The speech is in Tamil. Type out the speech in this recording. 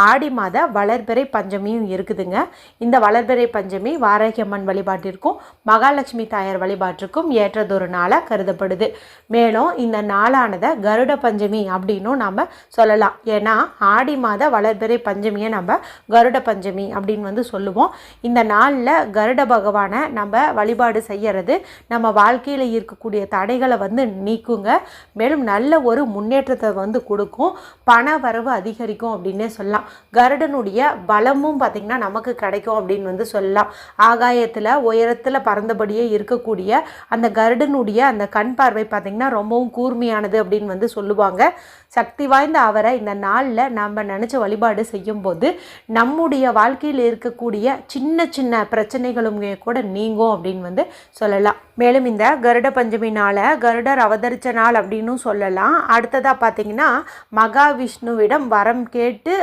ஆடி மாத வளர்பிறை பஞ்சமியும் இருக்குதுங்க. இந்த வளர்பிறை பஞ்சமி வாராகி அம்மன் வழிபாட்டிற்கும் மகாலட்சுமி தாயார் வழிபாட்டிற்கும் ஏற்றதொரு நாளாக கருதப்படுது. மேலும் இந்த நாளானதை கருட பஞ்சமி அப்படின்னும் நம்ம சொல்லலாம். ஏன்னா ஆடி மாத வளர்பிறை பஞ்சமியை நம்ம கருட பஞ்சமி அப்படின்னு சொல்லுவோம். இந்த நாளில் கருட பகவானை நம்ம வழிபாடு செய்யறது நம்ம வாழ்க்கையில் இருக்கக்கூடிய தடைகளை நீக்குங்க. மேலும் நல்ல ஒரு முன்னேற்றத்தை கொடுக்கும். பண வரவு அதிகரிக்கும் அப்படின்னே சொல்லலாம். கருடனுடைய பலமும் பார்த்திங்கன்னா நமக்கு கிடைக்கும் அப்படின்னு சொல்லலாம். ஆகாயத்தில் உயரத்தில் பறந்தபடியே இருக்கக்கூடிய அந்த கருடனுடைய அந்த கண் பார்வை பார்த்திங்கன்னா ரொம்பவும் கூர்மையானது அப்படின்னு சொல்லுவாங்க. சக்தி வாய்ந்த அவரை இந்த நாளில் நம்ம நினச்ச வழிபாடு செய்யும்போது நம்முடைய வாழ்க்கையில் இருக்கக்கூடிய சின்ன சின்ன பிரச்சனைகளும் கூட நீங்கும் அப்படின்னு சொல்லலாம். மேலும் இந்த கருட பஞ்சமி நாளை கருடர் அவதரித்த நாள் அப்படின்னு சொல்லலாம். அடுத்ததாக பார்த்திங்கன்னா மகாவிஷ்ணுவிடம் வரம் கேட்டு